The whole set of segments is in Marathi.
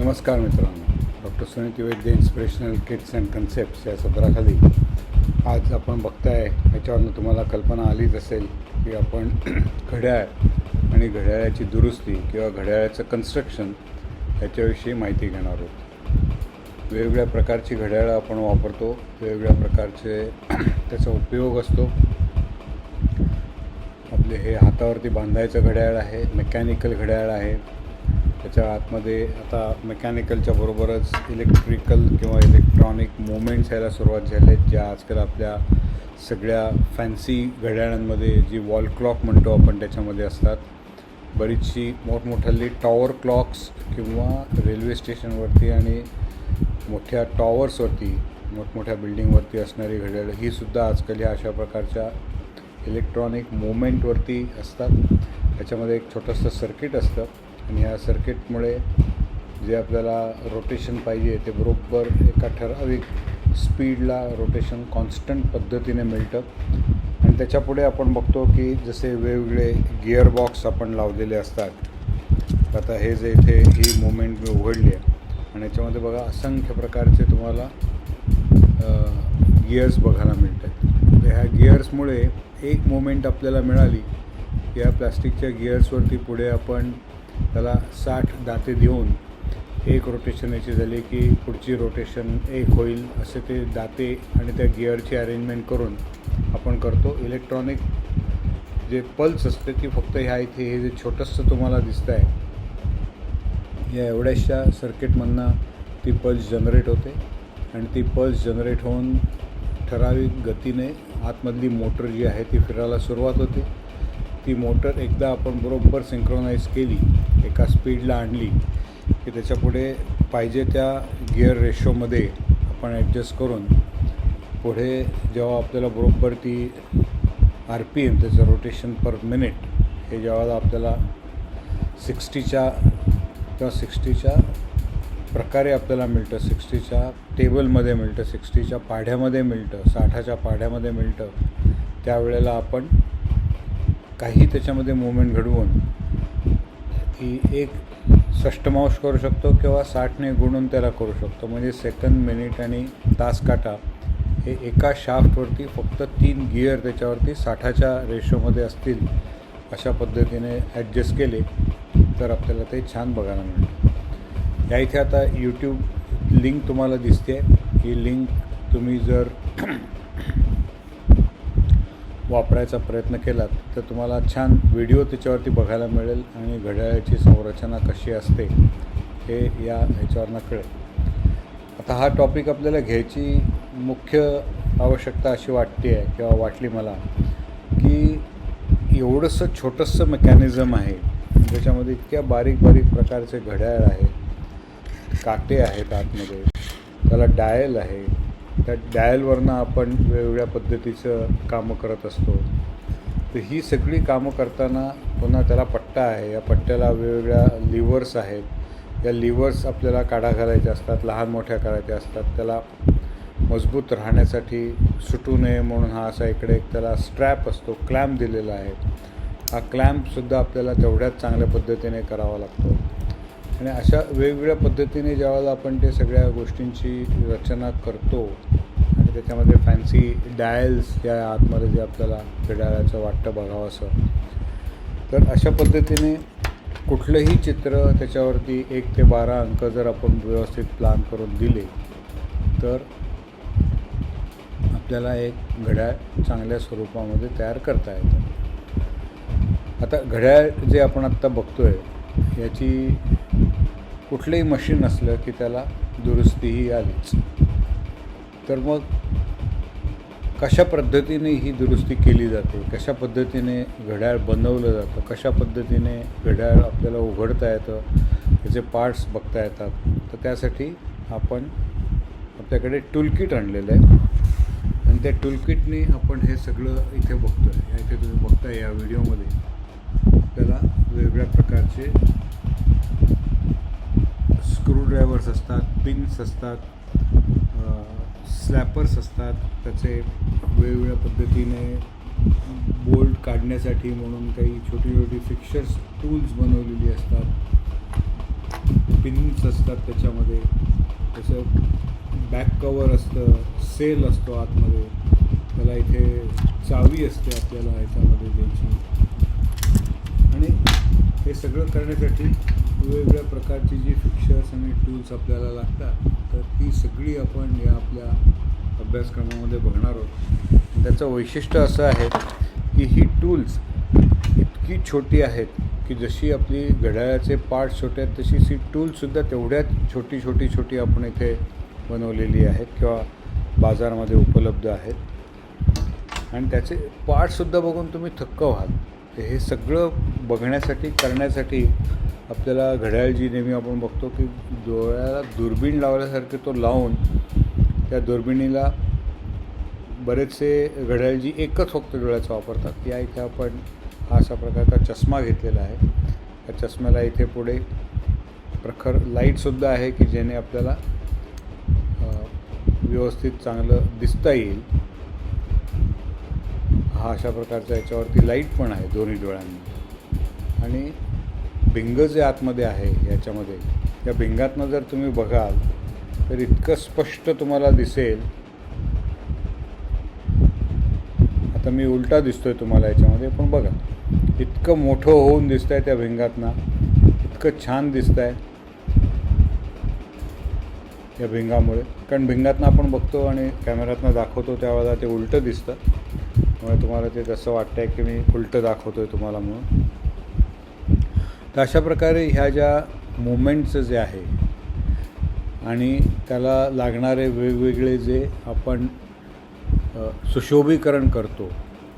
नमस्कार मित्रांनो, doctor Suniti Vaidya inspirational kits and concepts या सदराखाली आज आपण बघताय. ह्याच्यावरनं तुम्हाला कल्पना आलीच असेल की आपण घड्याळ आणि घड्याळाची दुरुस्ती किंवा घड्याळाचं कन्स्ट्रक्शन ह्याच्याविषयी माहिती घेणार आहोत. वेगवेगळ्या प्रकारची घड्याळं आपण वापरतो, वेगवेगळ्या प्रकारचे त्याचा उपयोग असतो. आपले हे हातावरती बांधायचं घड्याळ आहे, मेकॅनिकल घड्याळ आहे. त्याच्या आतमध्ये आता मेकॅनिकलच्या बरोबरच इलेक्ट्रिकल किंवा इलेक्ट्रॉनिक मुवमेंट्स यायला सुरुवात झाल्या आहेत, ज्या आजकाल आपल्या सगळ्या फॅन्सी घड्याळांमध्ये जी वॉल क्लॉक म्हणतो आपण त्याच्यामध्ये असतात. बरीचशी मोठमोठाली टॉवर क्लॉक्स किंवा रेल्वे स्टेशनवरती आणि मोठ्या टॉवर्सवरती मोठमोठ्या बिल्डिंगवरती असणारी घड्याळं ही सुद्धा आजकाल ह्या अशा प्रकारच्या इलेक्ट्रॉनिक मुवमेंटवरती असतात. त्याच्यामध्ये एक छोटंसं सर्किट असतं आणि ह्या सर्किटमुळे जे आपल्याला रोटेशन पाहिजे ते बरोबर एका ठराविक स्पीडला रोटेशन कॉन्स्टंट पद्धतीने मिळतं. आणि त्याच्यापुढे आपण बघतो की जसे वेगवेगळे गिअर बॉक्स आपण लावलेले असतात. आता हे जे इथे ही मुवमेंट मी उघडली आहे आणि याच्यामध्ये बघा असंख्य प्रकारचे तुम्हाला गिअर्स बघायला मिळतात. ह्या गिअर्समुळे एक मुवमेंट आपल्याला मिळाली की या प्लास्टिकच्या गिअर्सवरती पुढे आपण त्याला 60 दाते देऊन एक रोटेशन याची झाली की पुढची रोटेशन एक होईल असे ते दाते आणि त्या गिअरची अरेंजमेंट करून आपण करतो. इलेक्ट्रॉनिक जे पल्स असते ती फक्त ह्या इथे हे जे छोटंसं तुम्हाला दिसतं आहे या एवढ्याशा सर्किटमधनं ती पल्स जनरेट होते आणि ती पल्स जनरेट होऊन ठराविक गतीने आतमधली मोटर जी आहे ती फिरायला सुरुवात होते. ती मोटर एकदा आपण बरोबर सिंक्रोनाइज केली, एका स्पीडला आणली की त्याच्यापुढे पाहिजे त्या गिअर रेशोमध्ये आपण ॲडजस्ट करून पुढे जेव्हा आपल्याला बरोबर ती RPM त्याचं रोटेशन पर मिनिट हे जेव्हा आपल्याला 60च्या किंवा 60च्या प्रकारे आपल्याला मिळतं, 60च्या टेबलमध्ये मिळतं, 60च्या पाढ्यामध्ये मिळतं, 60च्या पाढ्यामध्ये मिळतं, त्यावेळेला आपण काही त्याच्यामध्ये मुवमेंट घडवून ही एक षष्टमांश करू शकतो किंवा 60ने गुणून त्याला करू शकतो. म्हणजे सेकंद, मिनिट आणि तास काटा हे एका शाफ्टवरती फक्त 3 गिअर त्याच्यावरती 60च्या रेशोमध्ये असतील अशा पद्धतीने ॲडजस्ट केले तर आपल्याला ते छान बघायला मिळतं. या इथे आता यूट्यूब लिंक तुम्हाला दिसते. ही लिंक तुम्ही जर वापरायचा प्रयत्न केलात तर तुम्हाला छान व्हिडिओ त्याच्यावरती बघायला मिळेल आणि घड्याळाची संरचना कशी असते हे ह्याच्यावरनं कळेल. आता हा टॉपिक आपल्याला घ्यायची मुख्य आवश्यकता अशी वाटते आहे किंवा वाटली मला की एवढंसं छोटंसं मेकॅनिझम आहे, त्याच्यामध्ये इतक्या बारीक बारीक प्रकारचे घड्याळ आहे, काटे आहेत आतमध्ये, त्याला डायल आहे, त्या डायलवरनं आपण वेगवेगळ्या पद्धतीचं कामं करत असतो. तर ही सगळी कामं करताना पुन्हा त्याला पट्टा आहे, या पट्ट्याला वेगवेगळ्या लिव्हर्स आहेत. या लिव्हर्स आपल्याला काढा घालायच्या असतात, लहान मोठ्या करायच्या असतात. त्याला मजबूत राहण्यासाठी सुटू नये म्हणून हा असा इकडे एक त्याला स्ट्रॅप असतो, क्लॅम्प दिलेला आहे. हा क्लॅम्पसुद्धा आपल्याला तेवढ्याच चांगल्या पद्धतीने करावा लागतो. आणि अशा वेगवेगळ्या पद्धतीने ज्यावेळेला आपण ते सगळ्या गोष्टींची रचना करतो आणि त्याच्यामध्ये फॅन्सी डायल्स या आतमध्ये जे आपल्याला घड्याळाचं वाटतं बघावं असं, तर अशा पद्धतीने कुठलंही चित्र त्याच्यावरती 1 ते 12 अंक जर आपण व्यवस्थित प्लॅन करून दिले तर आपल्याला एक घड्याळ चांगल्या स्वरूपामध्ये तयार करता येतं. आता घड्याळ जे आपण आत्ता बघतो आहे याची कुठलंही मशीन असलं की त्याला दुरुस्तीही आलीच. तर मग कशा पद्धतीने ही दुरुस्ती केली जाते, कशा पद्धतीने घड्याळ बनवलं जातं, कशा पद्धतीने घड्याळ आपल्याला उघडता येतं, त्याचे पार्ट्स बघता येतात. तर त्यासाठी आपण आपल्याकडे टूलकिट आणलेलं आहे आणि त्या टूलकिटने आपण हे सगळं इथे बघतो आहे. इथे तुम्ही बघताय या व्हिडिओमध्ये आपल्याला वेगवेगळ्या प्रकारचे स्क्रूड्रायव्हर्स असतात, पिन्स असतात, स्लॅपर्स असतात, त्याचे वेगवेगळ्या पद्धतीने बोल्ट काढण्यासाठी म्हणून काही छोटी छोटी फिक्चर्स टूल्स बनवलेली असतात. पिन्स असतात त्याच्यामध्ये, त्याचं बॅक कवर असतं, सेल असतो आतमध्ये, त्याला इथे चावी असते आपल्याला ह्याच्यामध्ये द्यायची. आणि हे सगळं करण्यासाठी वेगवेगळ्या प्रकारची जी फिक्चर्स आणि टूल्स आपल्याला लागतात, तर ती सगळी आपण या आपल्या अभ्यासक्रमामध्ये बघणार आहोत. त्याचं वैशिष्ट्य असं आहे की ही टूल्स इतकी छोटी आहेत की जशी आपली घड्याळाचे पार्ट्स छोटे आहेत तशीच ही टूल्ससुद्धा तेवढ्याच छोटी आपण इथे बनवलेली आहेत किंवा बाजारामध्ये उपलब्ध आहेत. आणि त्याचे पार्ट्ससुद्धा बघून तुम्ही थक्क व्हाल. हे सगळं बघण्यासाठी करण्यासाठी आपल्याला घड्याळ जी नेहमी आपण बघतो की डोळ्याला दुर्बीण लावल्यासारखे तो लावून त्या दुर्बिणीला बरेचसे घड्याळजी एकच फक्त डोळ्याचा वापरतात. या इथे आपण हा अशा प्रकारचा चष्मा घेतलेला आहे. या चष्म्याला इथे पुढे प्रखर लाईटसुद्धा आहे की ज्याने आपल्याला व्यवस्थित चांगलं दिसता येईल. हा अशा प्रकारचा याच्यावरती लाईट पण आहे दोन्ही डोळ्यांनी. आणि भिंग जे आतमध्ये आहे याच्यामध्ये, त्या भिंगातनं जर तुम्ही बघाल तर इतकं स्पष्ट तुम्हाला दिसेल. आता मी उलटा दिसतोय तुम्हाला याच्यामध्ये, पण बघा इतकं मोठं होऊन दिसतं आहे त्या भिंगातनं, इतकं छान दिसतं आहे या भिंगामुळे. कारण भिंगातनं आपण बघतो आणि कॅमेऱ्यातनं दाखवतो त्यावेळेला ते उलटं दिसतं, त्यामुळे तुम्हाला ते तसं वाटतं आहे की मी उलटं दाखवतो आहे तुम्हाला म्हणून. तर अशा प्रकारे ह्या ज्या मुवमेंटचं जे आहे आणि त्याला लागणारे वेगवेगळे जे आपण सुशोभीकरण करतो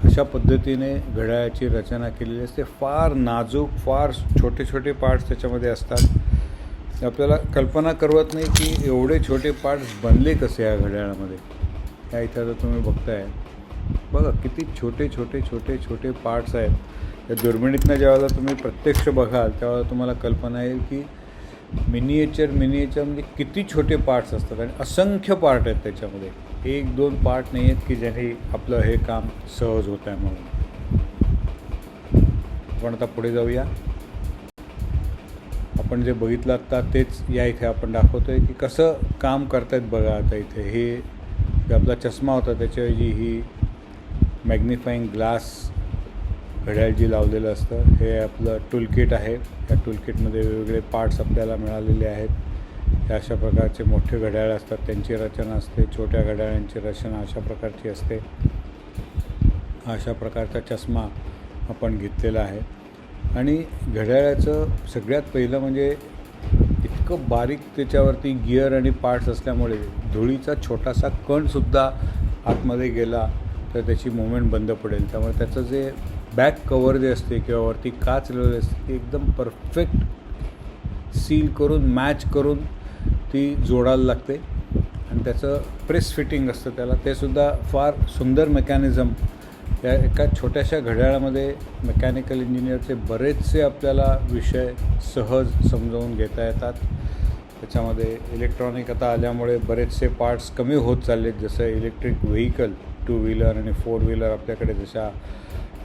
अशा पद्धतीने घड्याळाची रचना केलेली असते. फार नाजूक, फार छोटे पार्ट्स त्याच्यामध्ये असतात. आपल्याला कल्पना करवत नाही की एवढे छोटे पार्ट्स बनले कसे या घड्याळामध्ये. ह्या इथं जर तुम्ही बघताय, बघा किती छोटे पार्ट्स आहेत. त्या दुर्बिणीतनं ज्यावेळेला तुम्ही प्रत्यक्ष बघाल त्यावेळेला तुम्हाला कल्पना येईल की मिनिएचर म्हणजे किती छोटे पार्ट्स असतात. आणि असंख्य पार्ट आहेत त्याच्यामध्ये, 1-2 पार्ट नाही आहेत की ज्याने आपलं हे काम सहज होत आहे म्हणून. आपण आता पुढे जाऊया. आपण जे बघितलं आत्ता तेच या इथे आपण दाखवतो आहे की कसं काम करतायत बघा. आता इथे हे जे आपला चष्मा होता त्याच्याऐवजी ही मॅग्निफाईंग ग्लास घड्याळ जी लावलेलं असतं, हे आपलं टूलकिट आहे. या टूलकिटमध्ये वेगवेगळे पार्ट्स आपल्याला मिळालेले आहेत. हे अशा प्रकारचे मोठे घड्याळ असतात, त्यांची रचना असते. छोट्या घड्याळांची रचना अशा प्रकारची असते. अशा प्रकारचा चष्मा आपण घेतलेला आहे. आणि घड्याळाचं सगळ्यात पहिलं म्हणजे इतकं बारीक त्याच्यावरती गिअर आणि पार्ट्स असल्यामुळे धुळीचा छोटासा कणसुद्धा आतमध्ये गेला तर त्याची मुवमेंट बंद पडेल. त्यामुळे त्याचं जे बॅक कवर जे असते किंवा वरती काच लावलेली असते ती एकदम परफेक्ट सील करून मॅच करून ती जोडायला लागते. आणि त्याचं प्रेस फिटिंग असतं त्याला, ते सुद्धा फार सुंदर मेकॅनिझम. या एका छोट्याशा घड्याळामध्ये मेकॅनिकल इंजिनिअरचे बरेचसे आपल्याला विषय सहज समजावून घेता येतात. त्याच्यामध्ये इलेक्ट्रॉनिक आता आल्यामुळे बरेचसे पार्ट्स कमी होत चाललेत. जसं इलेक्ट्रिक व्हेकल, 2 व्हीलर आणि 4 व्हीलर आपल्याकडे जशा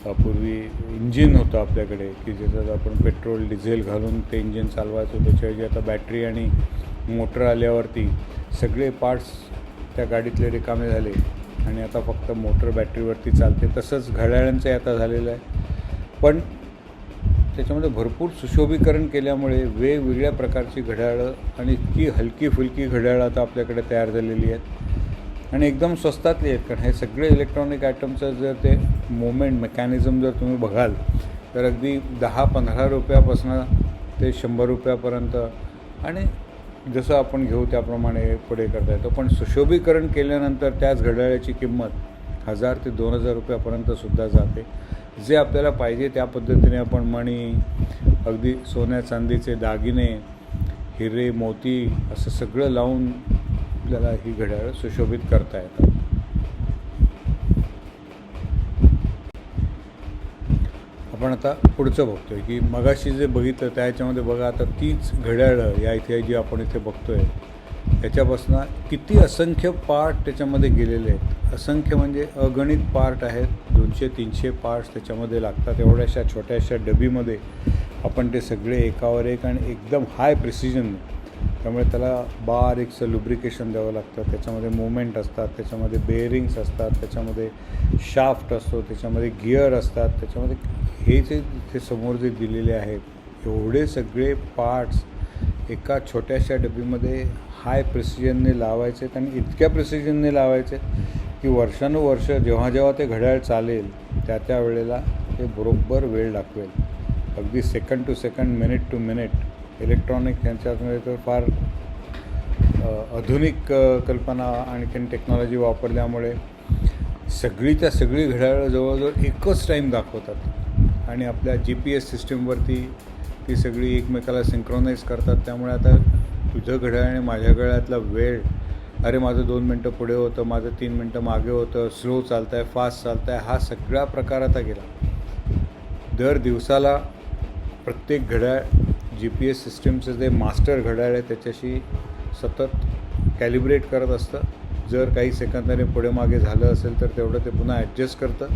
पूर्वी इंजिन होतं आपल्याकडे की ज्याच्यात आपण पेट्रोल डिझेल घालून ते इंजिन चालवायचो, त्याच्याऐवजी आता बॅटरी आणि मोटर आल्यावरती सगळे पार्ट्स त्या गाडीतले रिकामे झाले आणि आता फक्त मोटर बॅटरीवरती चालते. तसंच घड्याळांचंही आता झालेलं आहे. पण त्याच्यामध्ये भरपूर सुशोभीकरण केल्यामुळे वेगवेगळ्या प्रकारची घड्याळं आणि इतकी हलकी फुलकी घड्याळं आता आपल्याकडे तयार झालेली आहेत आणि एकदम स्वस्तातली आहेत. कारण हे सगळे इलेक्ट्रॉनिक आयटमचं जर ते मुवमेंट मेकॅनिझम जर तुम्ही बघाल तर अगदी 10-15 रुपयापासून ते 100 रुपयापर्यंत आणि जसं आपण घेऊ त्याप्रमाणे पुढे करता येतो. पण सुशोभीकरण केल्यानंतर त्याच घड्याळाची किंमत 1000 ते 2000 रुपयापर्यंतसुद्धा जाते. जे आपल्याला पाहिजे त्या पद्धतीने आपण मणी, अगदी सोन्या चांदीचे दागिने, हिरे मोती असं सगळं लावून आपल्याला ही घड्याळं सुशोभित करता येतात. आपण आता पुढचं बघतोय की मगाशी जे बघितलं त्याच्यामध्ये बघा आता तीच घड्याळं या इथे जी आपण इथे बघतोय याच्यापासून किती असंख्य पार्ट त्याच्यामध्ये गेलेले आहेत. असंख्य म्हणजे अगणित पार्ट आहेत. 200-300 पार्ट्स त्याच्यामध्ये लागतात. एवढ्याशा छोट्याशा डबीमध्ये आपण ते सगळे एकावर एक आणि एकदम हाय प्रिसिजनने, त्यामुळे त्याला बारीकचं लुब्रिकेशन द्यावं लागतं. त्याच्यामध्ये मुवमेंट असतात, त्याच्यामध्ये बेअरिंग्स असतात, त्याच्यामध्ये शाफ्ट असतो, त्याच्यामध्ये गिअर असतात, त्याच्यामध्ये हे जे इथे समोर जे दिलेले आहेत एवढे सगळे पार्ट्स एका छोट्याशा डबीमध्ये हाय प्रिसिजनने लावायचे आणि इतक्या प्रिसिजनने लावायचे की वर्षानुवर्ष जेव्हा जेव्हा ते घड्याळ चालेल त्या वेळेला ते बरोबर वेळ दाखवेल. अगदी second to second, minute to minute. Electronic यांच्यामध्ये तर फार आधुनिक कल्पना आणखीन टेक्नॉलॉजी वापरल्यामुळे सगळीच्या सगळी घड्याळं जवळजवळ एकच टाईम दाखवतात आणि आपल्या GPS सिस्टीमवरती ती सगळी एकमेकाला सिंक्रोनाईज करतात. त्यामुळे आता तुझं घड्याळ आणि माझ्या घड्याळातला वेळ, अरे माझं 2 मिनटं पुढे होतं, माझं 3 मिनटं मागे होतं, स्लो चालतं आहे, फास्ट चालतं आहे, हा सगळा प्रकार आता गेला. दर दिवसाला प्रत्येक घड्याळ GPS सिस्टीमचं जे मास्टर घड्याळ आहे त्याच्याशी सतत कॅलिब्रेट करत असतं. जर काही सेकंदाने पुढे मागे झालं असेल तर तेवढं ते पुन्हा ॲडजस्ट करतं.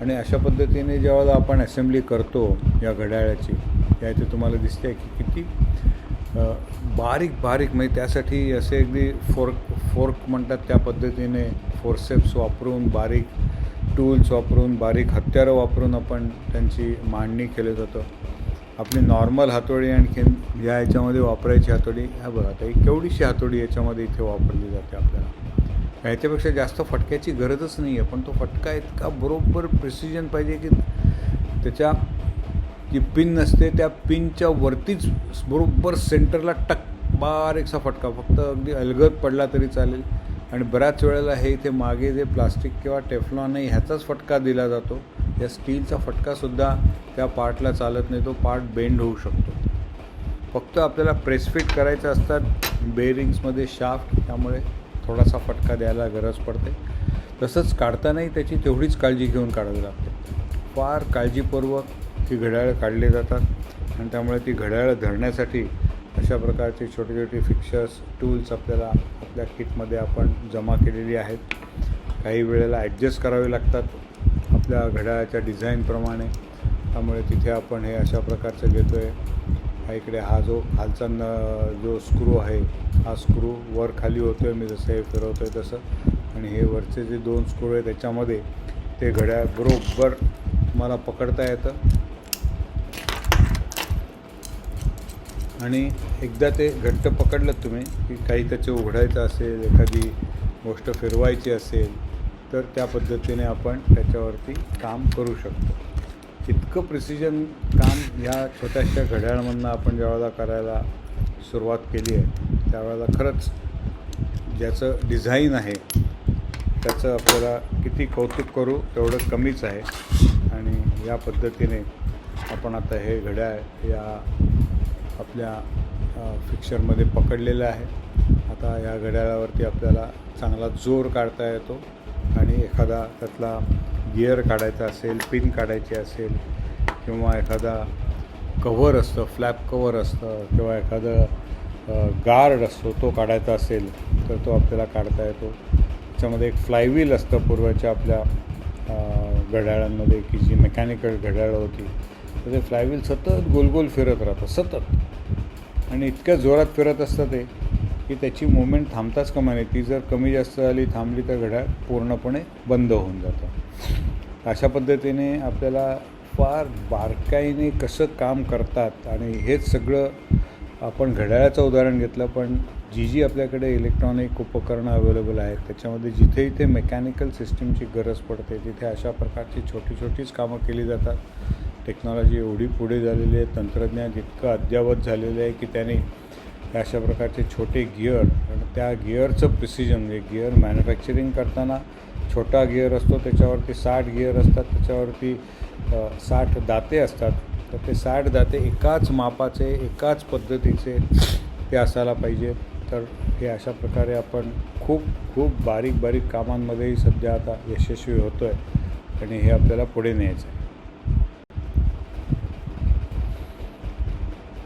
आणि अशा पद्धतीने जेव्हा आपण असेंब्ली करतो या घड्याळाची, या इथे तुम्हाला दिसते की किती बारीक बारीक, म्हणजे त्यासाठी असे अगदी फोर्क म्हणतात त्या पद्धतीने फोर्सेप्स वापरून, बारीक टूल्स वापरून, बारीक हत्यारं वापरून आपण त्यांची मांडणी केलं जातं. आपली नॉर्मल हातोडी आणखीन याच्यामध्ये वापरायची हातोडी, ह्या बघा आता एक केवढीशी हातोडी याच्यामध्ये इथे वापरली जाते. आपल्याला ह्याच्यापेक्षा जास्त फटक्याची गरजच नाही आहे, पण तो फटका इतका बरोबर प्रिसिजन पाहिजे की त्याच्या जी पिन असते त्या पिनच्या वरतीच बरोबर सेंटरला टक बारीकसा फटका, फक्त अगदी अलगद पडला तरी चालेल. आणि बऱ्याच वेळेला हे इथे मागे जे प्लास्टिक किंवा टेफ्लॉन आहे ह्याचाच फटका दिला जातो. या स्टीलचा फटकासुद्धा त्या पार्टला चालत नाही, तो पार्ट बेंड होऊ शकतो. फक्त आपल्याला प्रेसफिट करायचं असतात बेअरिंग्समध्ये शाफ्ट, त्यामुळे थोडासा फटका द्यायला गरज पडते. तसंच काढतानाही त्याची तेवढीच काळजी घेऊन काढावी लागते. फार काळजीपूर्वक ती घड्याळं काढली जातात आणि त्यामुळे ती घड्याळं धरण्यासाठी अशा प्रकारचे छोटे छोटे फिक्चर्स, टूल्स आपल्याला आपल्या किटमध्ये आपण जमा केलेली आहेत. काही वेळेला ॲडजस्ट करावे लागतात आपल्या घड्याळाच्या डिझाईनप्रमाणे. त्यामुळे तिथे आपण हे अशा प्रकारचं घेतो आहे. हा इकडे हा जो खालचा जो स्क्रू आहे, हा स्क्रू वर खाली होतो आहे, मी जसं हे फिरवतो आहे तसं. आणि हे वरचे जे 2 स्क्रू आहे त्याच्यामध्ये ते घड्याळ बरोबर मला पकडता येतं. आणि एकदा ते घट्ट पकडलं तुम्ही की काही त्याचे उघडायचं असेल, एखादी गोष्ट फिरवायची असेल तर त्या पद्धतीने आपण त्याच्यावरती काम करू शकतो. इतकं प्रिसिजन काम ह्या छोट्याशा घड्याळामधनं आपण ज्यावेळेला करायला सुरुवात केली आहे त्यावेळेला खरंच ज्याचं डिझाईन आहे त्याचं आपल्याला किती कौतुक करू तेवढं कमीच आहे. आणि या पद्धतीने आपण आता हे घड्याळ या आपल्या फिक्चरमध्ये पकडलेलं आहे. आता या घड्याळावरती आपल्याला चांगला जोर काढता येतो आणि एखादा त्यातला गिअर काढायचा असेल, पिन काढायची असेल किंवा एखादा कव्हर असतं, फ्लॅप कव्हर असतं किंवा एखादं गार्ड असतो तो काढायचा असेल तर तो आपल्याला काढता येतो. त्याच्यामध्ये एक फ्लायव्हील असतं पूर्वीच्या आपल्या घड्याळांमध्ये की जी मेकॅनिकल घड्याळं होती, तर ते फ्लायव्हील सतत गोलगोल फिरत राहतं सतत आणि इतक्या जोरात फिरत असतं ते की त्याची मुवमेंट थांबताच कामा नये. ती जर कमी जास्त झाली, थांबली तर घड्याळ पूर्णपणे बंद होऊन जातं. अशा पद्धतीने आपल्याला फार बारकाईने कसं काम करतात आणि हेच सगळं आपण घड्याळाचं उदाहरण घेतलं, पण जी आपल्याकडे इलेक्ट्रॉनिक उपकरणं अवेलेबल आहेत त्याच्यामध्ये जिथे इथे मेकॅनिकल सिस्टीमची गरज पडते तिथे अशा प्रकारची छोटी छोटीच कामं केली जातात. टेक्नॉलॉजी एवढी पुढे झालेली आहे, तंत्रज्ञान इतकं अद्ययावत झालेलं आहे की त्याने अशा प्रकारचे छोटे गिअर आणि त्या गिअरचं प्रिसिजन, म्हणजे गिअर मॅन्युफॅक्चरिंग करताना छोटा गिअर असतो त्याच्यावरती 60 गिअर असतात, त्याच्यावरती 60 दाते असतात. तर ते 60 दाते एकाच मापाचे, एकाच पद्धतीचे ते असायला पाहिजे. तर हे अशा प्रकारे आपण खूप खूप बारीक बारीक कामांमध्येही सध्या आता यशस्वी होतो आहे आणि हे आपल्याला पुढे न्यायचं आहे.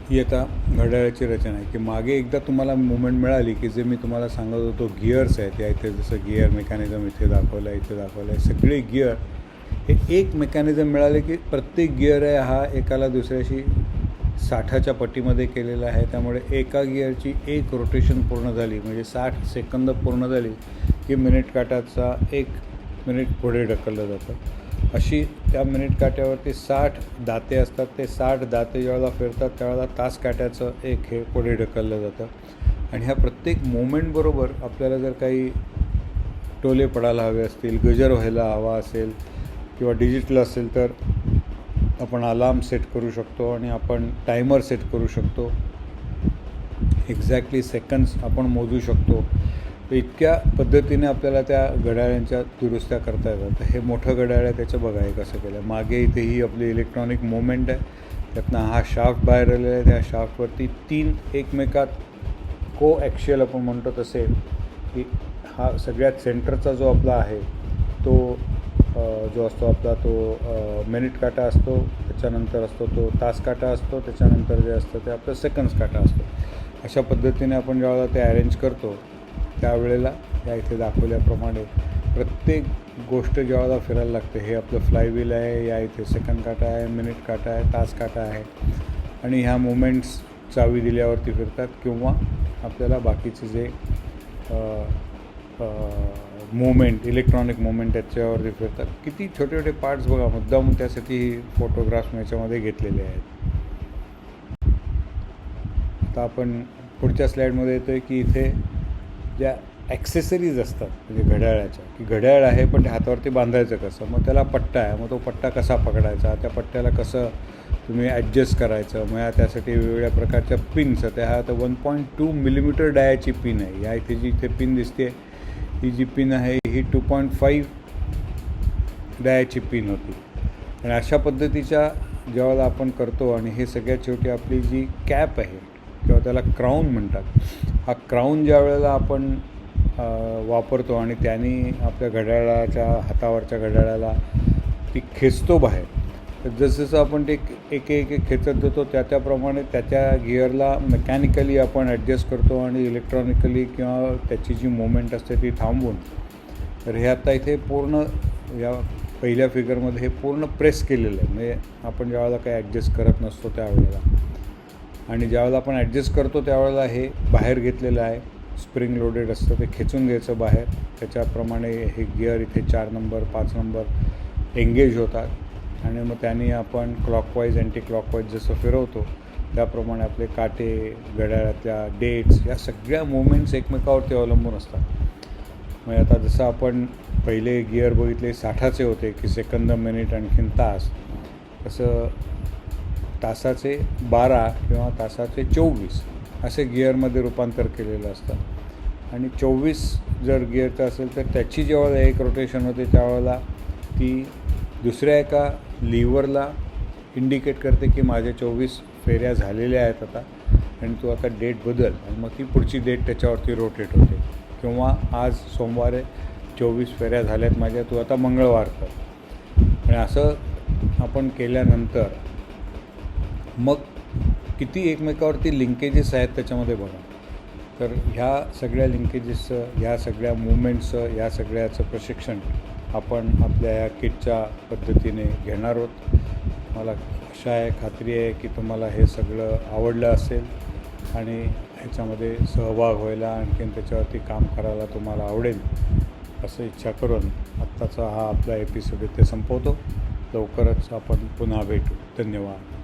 ही आता घड्याळाची रचना आहे की मागे एकदा तुम्हाला मुवमेंट मिळाली की जे मी तुम्हाला सांगत होतो गिअर्स आहेत, या इथे जसं गिअर मेकॅनिझम इथे दाखवलं आहे, इथे दाखवलं आहे, सगळे गिअर हे एक मेकॅनिझम मिळाले की प्रत्येक गिअर आहे हा एकाला दुसऱ्याशी 60च्या पट्टीमध्ये केलेलं आहे. त्यामुळे एका गिअरची एक रोटेशन पूर्ण झाली म्हणजे 60 सेकंद पूर्ण झाली की मिनिट काट्याचा 1 मिनिट पुढे ढकललं जातं. अशी त्या मिनिट काट्यावरती 60 दाते असतात. ते 60 दाते ज्यावेळेला फिरतात त्यावेळेला तास काट्याचं एक हे पुढे ढकललं जातं. आणि ह्या प्रत्येक मोमेंटबरोबर आपल्याला जर काही टोले पडायला हवे असतील, गजर व्हायला हवा असेल किंवा डिजिटल असेल तर आपण अलार्म सेट करू शकतो आणि आपण टायमर सेट करू शकतो. एक्झॅक्टली सेकंड्स आपण मोजू शकतो. तर इतक्या पद्धतीने आपल्याला त्या घड्याळांच्या दुरुस्त्या करता येतात. तर हे मोठं घड्याळ आहे त्याचं बघा हे कसं केलं. मागे इथे ही आपली इलेक्ट्रॉनिक मूवमेंट आहे. त्यातनं हा शाफ्ट बाहेर आलेला आहे. त्या शाफ्टवरती 3 एकमेकात को ॲक्शियल आपण म्हणतो तसे की हा सगळ्यात सेंटरचा जो आपला आहे तो जो असतो आपला तो मिनिट काटा असतो. त्याच्यानंतर असतो तो तास काटा असतो. त्याच्यानंतर जे असतं ते आपलं सेकंड्स काटा असतो. अशा पद्धतीने आपण ज्यावेळेला ते अरेंज करतो त्यावेळेला या इथे दाखवल्याप्रमाणे प्रत्येक गोष्ट ज्यावेळेला फिरायला लागते. हे आपलं फ्लायव्हील आहे, या इथे सेकंड काटा आहे, मिनिट काटा आहे, तास काटा आहे आणि ह्या मुवमेंट्स चावी दिल्यावरती फिरतात किंवा आपल्याला बाकीचे जे मूवमेंट इलेक्ट्रॉनिक मूवमेंट त्याच्यावरती फिरतात. किती छोटे छोटे पार्ट्स बघा. मुद्दाम त्यासाठी फोटोग्राफ्स याच्यामध्ये घेतलेले आहेत. आता आपण पुढच्या स्लाईडमध्ये येतो आहे की इथे ज्या ॲक्सेसरीज असतात म्हणजे घड्याळाच्या की घड्याळ आहे पण त्या हातावरती बांधायचं कसं. मग त्याला पट्टा आहे. मग तो पट्टा कसा पकडायचा, त्या पट्ट्याला कसं तुम्ही ॲडजस्ट करायचं. मग त्यासाठी वेगवेगळ्या प्रकारच्या पिन्स त्या ह्या आता 1.2 मिलीमीटर डायाची पिन आहे. या इथे जी इथे पिन दिसते ही जी पिन आहे ही 2.5 डायाची पिन होती. आणि अशा पद्धतीच्या ज्यावेळेला आपण करतो आणि हे सगळ्यात शेवटी आपली जी कॅप आहे किंवा त्याला क्राऊन म्हणतात. हा क्राऊन ज्या वेळेला आपण वापरतो आणि त्याने आपल्या घड्याळाच्या हातावरच्या घड्याळाला ती खेचतो बाहेर. तर जसं आपण ते एक एक खेचत जातो त्याप्रमाणे त्या गिअरला मेकॅनिकली आपण ॲडजस्ट करतो आणि इलेक्ट्रॉनिकली किंवा त्याची जी मुवमेंट असते ती थांबवून. तर हे आता इथे पूर्ण या पहिल्या फिगरमध्ये हे पूर्ण प्रेस केलेलं आहे. म्हणजे आपण ज्यावेळेला काही ॲडजस्ट करत नसतो त्यावेळेला आणि ज्यावेळेला आपण ॲडजस्ट करतो त्यावेळेला हे बाहेर घेतलेलं आहे. स्प्रिंग लोडेड असतं ते खेचून घ्यायचं बाहेर. त्याच्याप्रमाणे हे गिअर इथे 4 नंबर 5 नंबर एंगेज होतात आणि मग त्याने आपण क्लॉकवाईज अँटी क्लॉकवाईज जसं फिरवतो त्याप्रमाणे आपले काटे घड्याळातल्या डेट्स या सगळ्या मुवमेंट्स एकमेकावरती अवलंबून असतात. मग आता जसं आपण पहिले गिअर बघितले 60चे होते की सेकंद मिनिट आणखीन तास, तसं तासाचे 12 किंवा तासाचे 24 असे गिअरमध्ये रूपांतर केलेलं असतं. आणि 24 जर गिअरचं असेल तर त्याची जेव्हा एक रोटेशन होते त्यावेळेला ती दुसऱ्या एका लिव्हरला इंडिकेट करते की माझ्या 24 फेऱ्या झालेल्या आहेत आता आणि तू आता डेट बदल आणि मग ती पुढची डेट त्याच्यावरती रोटेट होते. किंवा आज सोमवारे 24 फेऱ्या झाल्यात माझ्या, तू आता मंगळवार कर. आणि असं आपण केल्यानंतर मग किती एकमेकावरती लिंकेजेस आहेत त्याच्यामध्ये बघा. तर ह्या सगळ्या लिंकेजेसचं, ह्या सगळ्या मुवमेंट्सचं, या सगळ्याचं प्रशिक्षण आपण आपल्या ह्या किटच्या पद्धतीने घेणार आहोत. मला आशा आहे, खात्री आहे की तुम्हाला हे सगळं आवडलं असेल आणि ह्याच्यामध्ये सहभाग व्हायला आणखीन त्याच्यावरती काम करायला तुम्हाला आवडेल असं इच्छा करून आत्ताचा हा आपला एपिसोड इथे संपवतो. लवकरच आपण पुन्हा भेटू. धन्यवाद.